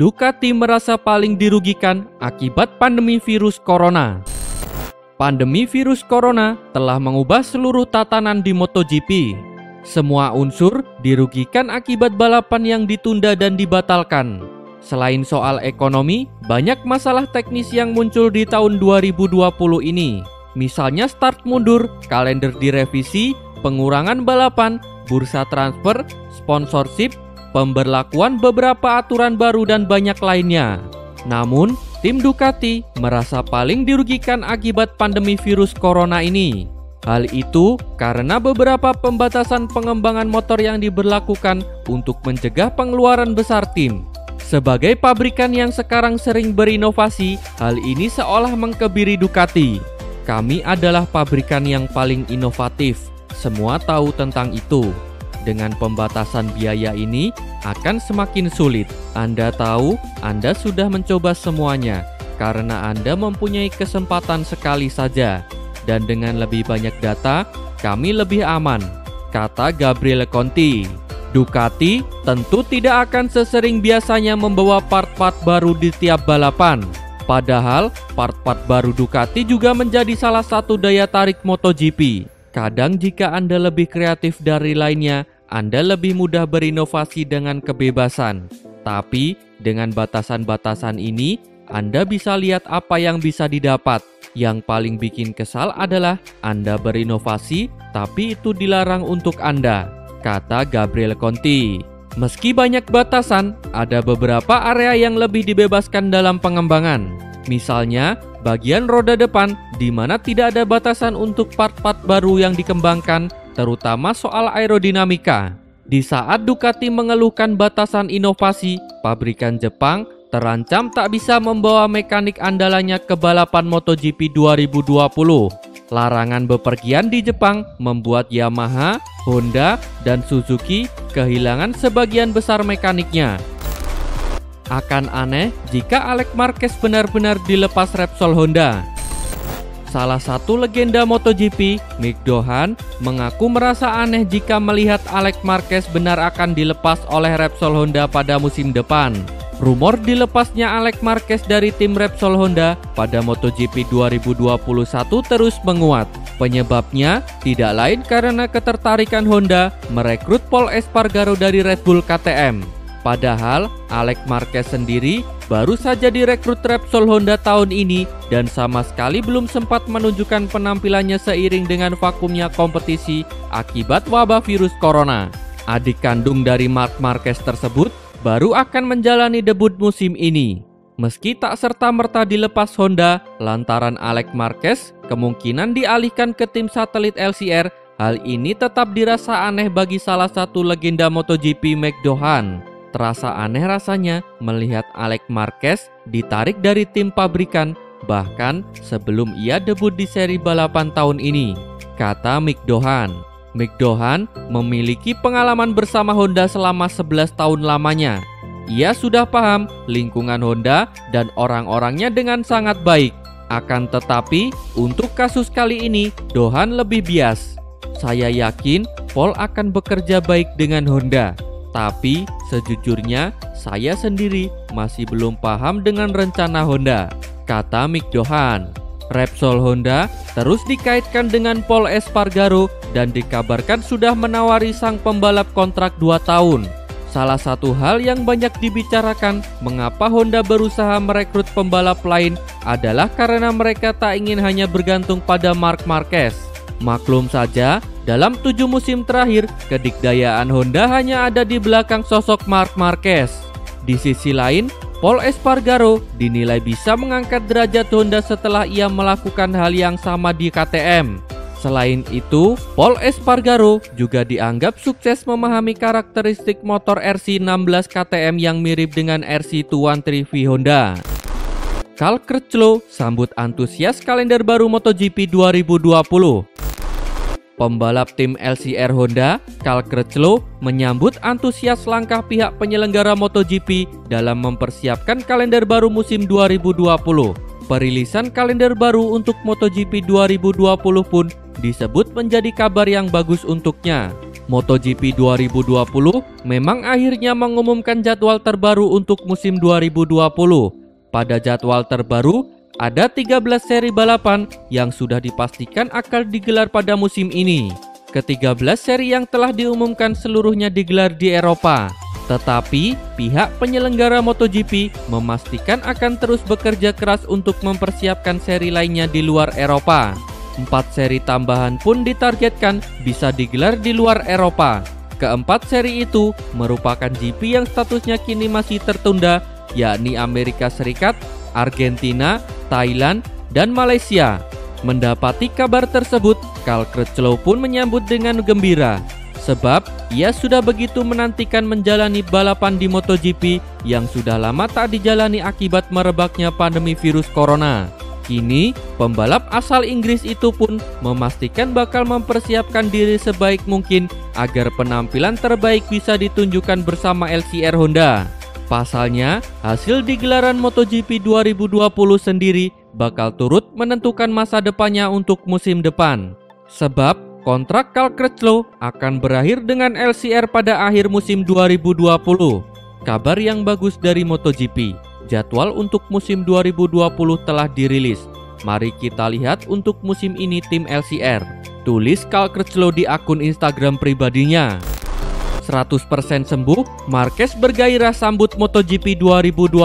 Ducati merasa paling dirugikan akibat pandemi virus corona. Pandemi virus corona telah mengubah seluruh tatanan di MotoGP. Semua unsur dirugikan akibat balapan yang ditunda dan dibatalkan. Selain soal ekonomi, banyak masalah teknis yang muncul di tahun 2020 ini. Misalnya start mundur, kalender direvisi, pengurangan balapan, bursa transfer, sponsorship, pemberlakuan beberapa aturan baru dan banyak lainnya. Namun, tim Ducati merasa paling dirugikan akibat pandemi virus corona ini. Hal itu karena beberapa pembatasan pengembangan motor yang diberlakukan untuk mencegah pengeluaran besar tim. Sebagai pabrikan yang sekarang sering berinovasi, hal ini seolah mengkebiri Ducati. Kami adalah pabrikan yang paling inovatif. Semua tahu tentang itu. Dengan pembatasan biaya ini akan semakin sulit. Anda tahu, Anda sudah mencoba semuanya karena Anda mempunyai kesempatan sekali saja. Dan dengan lebih banyak data, kami lebih aman, kata Gabriele Conti. Ducati tentu tidak akan sesering biasanya membawa part-part baru di tiap balapan. Padahal, part-part baru Ducati juga menjadi salah satu daya tarik MotoGP. Kadang jika Anda lebih kreatif dari lainnya, Anda lebih mudah berinovasi dengan kebebasan. Tapi, dengan batasan-batasan ini, Anda bisa lihat apa yang bisa didapat. Yang paling bikin kesal adalah Anda berinovasi, tapi itu dilarang untuk Anda, kata Gabriele Conti. Meski banyak batasan, ada beberapa area yang lebih dibebaskan dalam pengembangan. Misalnya, bagian roda depan di mana tidak ada batasan untuk part-part baru yang dikembangkan, terutama soal aerodinamika. Di saat Ducati mengeluhkan batasan inovasi, pabrikan Jepang terancam tak bisa membawa mekanik andalannya ke balapan MotoGP 2020. Larangan bepergian di Jepang membuat Yamaha, Honda, dan Suzuki kehilangan sebagian besar mekaniknya. Akan aneh jika Alex Marquez benar-benar dilepas Repsol Honda. Salah satu legenda MotoGP, Mick Doohan, mengaku merasa aneh jika melihat Alex Marquez benar akan dilepas oleh Repsol Honda pada musim depan. Rumor dilepasnya Alex Marquez dari tim Repsol Honda pada MotoGP 2021 terus menguat. Penyebabnya tidak lain karena ketertarikan Honda merekrut Pol Espargaro dari Red Bull KTM. Padahal Alex Marquez sendiri baru saja direkrut Repsol Honda tahun ini dan sama sekali belum sempat menunjukkan penampilannya seiring dengan vakumnya kompetisi akibat wabah virus corona. Adik kandung dari Marc Marquez tersebut baru akan menjalani debut musim ini. Meski tak serta-merta dilepas Honda, lantaran Alex Marquez kemungkinan dialihkan ke tim satelit LCR, hal ini tetap dirasa aneh bagi salah satu legenda MotoGP, Mick Doohan. Terasa aneh rasanya melihat Alex Marquez ditarik dari tim pabrikan, bahkan sebelum ia debut di seri balapan tahun ini, kata Mick Doohan. Mick Doohan memiliki pengalaman bersama Honda selama 11 tahun lamanya. Ia sudah paham lingkungan Honda dan orang-orangnya dengan sangat baik. Akan tetapi, untuk kasus kali ini, Doohan lebih bias. Saya yakin Pol akan bekerja baik dengan Honda. Tapi, sejujurnya, saya sendiri masih belum paham dengan rencana Honda, kata Mick Doohan. Repsol Honda terus dikaitkan dengan Pol Espargaro dan dikabarkan sudah menawari sang pembalap kontrak 2 tahun. Salah satu hal yang banyak dibicarakan mengapa Honda berusaha merekrut pembalap lain adalah karena mereka tak ingin hanya bergantung pada Marc Marquez. Maklum saja, dalam 7 musim terakhir, kedikdayaan Honda hanya ada di belakang sosok Marc Marquez. Di sisi lain, Pol Espargaro dinilai bisa mengangkat derajat Honda setelah ia melakukan hal yang sama di KTM. Selain itu, Pol Espargaro juga dianggap sukses memahami karakteristik motor RC16 KTM yang mirip dengan RC213V Honda. Cal Crutchlow sambut antusias kalender baru MotoGP 2020. Pembalap tim LCR Honda, Cal Crutchlow, menyambut antusias langkah pihak penyelenggara MotoGP dalam mempersiapkan kalender baru musim 2020. Perilisan kalender baru untuk MotoGP 2020 pun disebut menjadi kabar yang bagus untuknya. MotoGP 2020 memang akhirnya mengumumkan jadwal terbaru untuk musim 2020. Pada jadwal terbaru, ada 13 seri balapan yang sudah dipastikan akan digelar pada musim ini. Ke-13 seri yang telah diumumkan seluruhnya digelar di Eropa. Tetapi, pihak penyelenggara MotoGP memastikan akan terus bekerja keras untuk mempersiapkan seri lainnya di luar Eropa. 4 seri tambahan pun ditargetkan bisa digelar di luar Eropa. Keempat seri itu merupakan GP yang statusnya kini masih tertunda, yakni Amerika Serikat, Argentina, Thailand, dan Malaysia. Mendapati kabar tersebut, Cal Crutchlow pun menyambut dengan gembira. Sebab ia sudah begitu menantikan menjalani balapan di MotoGP yang sudah lama tak dijalani akibat merebaknya pandemi virus corona. Kini, pembalap asal Inggris itu pun memastikan bakal mempersiapkan diri sebaik mungkin agar penampilan terbaik bisa ditunjukkan bersama LCR Honda. Pasalnya, hasil di gelaran MotoGP 2020 sendiri bakal turut menentukan masa depannya untuk musim depan. Sebab, kontrak Cal Crutchlow akan berakhir dengan LCR pada akhir musim 2020. Kabar yang bagus dari MotoGP, jadwal untuk musim 2020 telah dirilis. Mari kita lihat untuk musim ini tim LCR. Tulis Cal Crutchlow di akun Instagram pribadinya. 100% sembuh, Marquez bergairah sambut MotoGP 2020.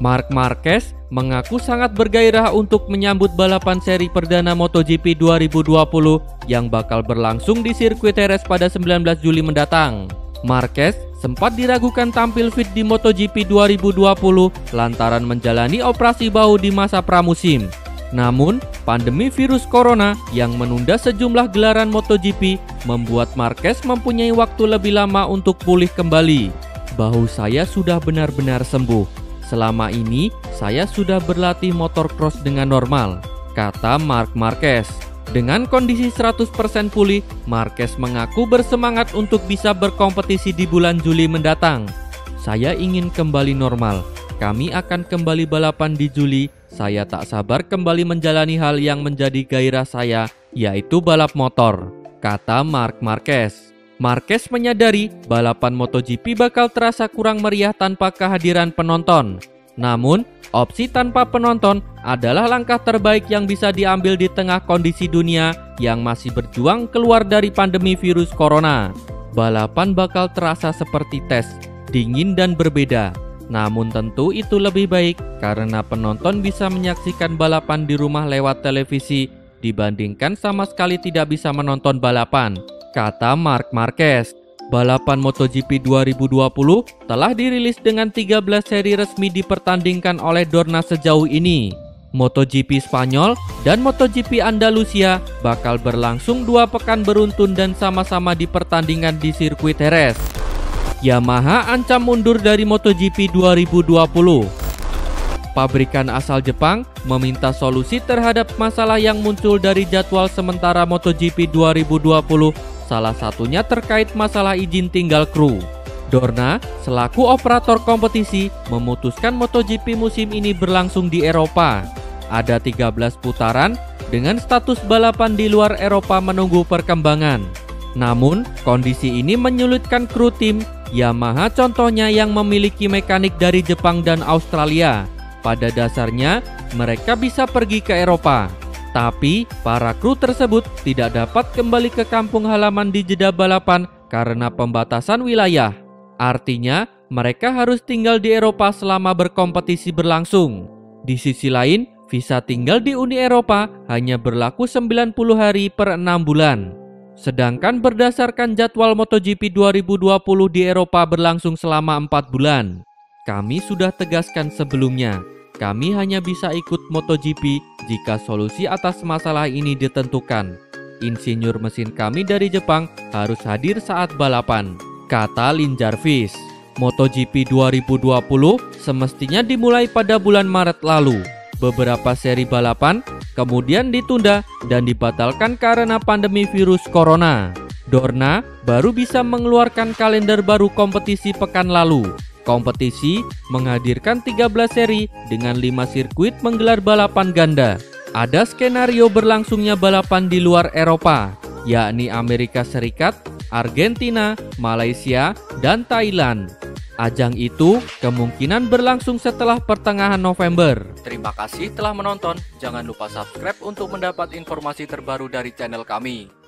Marc Marquez mengaku sangat bergairah untuk menyambut balapan seri perdana MotoGP 2020 yang bakal berlangsung di sirkuit Jerez pada 19 Juli mendatang. Marquez sempat diragukan tampil fit di MotoGP 2020 lantaran menjalani operasi bahu di masa pramusim. Namun, pandemi virus corona yang menunda sejumlah gelaran MotoGP membuat Marquez mempunyai waktu lebih lama untuk pulih kembali. Bahu saya sudah benar-benar sembuh. Selama ini, saya sudah berlatih motocross dengan normal, kata Marc Marquez. Dengan kondisi 100% pulih, Marquez mengaku bersemangat untuk bisa berkompetisi di bulan Juli mendatang. Saya ingin kembali normal. Kami akan kembali balapan di Juli. Saya tak sabar kembali menjalani hal yang menjadi gairah saya, yaitu balap motor, kata Marc Marquez. Marquez menyadari balapan MotoGP bakal terasa kurang meriah tanpa kehadiran penonton. Namun, opsi tanpa penonton adalah langkah terbaik yang bisa diambil di tengah kondisi dunia yang masih berjuang keluar dari pandemi virus corona. Balapan bakal terasa seperti tes, dingin dan berbeda. Namun tentu itu lebih baik karena penonton bisa menyaksikan balapan di rumah lewat televisi dibandingkan sama sekali tidak bisa menonton balapan, kata Marc Marquez. Balapan MotoGP 2020 telah dirilis dengan 13 seri resmi dipertandingkan oleh Dorna sejauh ini. MotoGP Spanyol dan MotoGP Andalusia bakal berlangsung 2 pekan beruntun dan sama-sama dipertandingkan di sirkuit Jerez. Yamaha ancam mundur dari MotoGP 2020. Pabrikan asal Jepang meminta solusi terhadap masalah yang muncul dari jadwal sementara MotoGP 2020, salah satunya terkait masalah izin tinggal kru. Dorna, selaku operator kompetisi, memutuskan MotoGP musim ini berlangsung di Eropa. Ada 13 putaran dengan status balapan di luar Eropa menunggu perkembangan. Namun, kondisi ini menyulitkan kru tim Yamaha contohnya yang memiliki mekanik dari Jepang dan Australia. Pada dasarnya, mereka bisa pergi ke Eropa. Tapi, para kru tersebut tidak dapat kembali ke kampung halaman di jeda balapan karena pembatasan wilayah. Artinya, mereka harus tinggal di Eropa selama berkompetisi berlangsung. Di sisi lain, visa tinggal di Uni Eropa hanya berlaku 90 hari per 6 bulan. Sedangkan berdasarkan jadwal MotoGP 2020 di Eropa berlangsung selama 4 bulan. Kami sudah tegaskan sebelumnya, kami hanya bisa ikut MotoGP jika solusi atas masalah ini ditentukan. Insinyur mesin kami dari Jepang harus hadir saat balapan, kata Lin Jarvis. MotoGP 2020 semestinya dimulai pada bulan Maret lalu. Beberapa seri balapan kemudian ditunda dan dibatalkan karena pandemi virus corona. Dorna baru bisa mengeluarkan kalender baru kompetisi pekan lalu. Kompetisi menghadirkan 13 seri dengan 5 sirkuit menggelar balapan ganda. Ada skenario berlangsungnya balapan di luar Eropa. yakni Amerika Serikat, Argentina, Malaysia, dan Thailand. Ajang itu kemungkinan berlangsung setelah pertengahan November. Terima kasih telah menonton. Jangan lupa subscribe untuk mendapat informasi terbaru dari channel kami.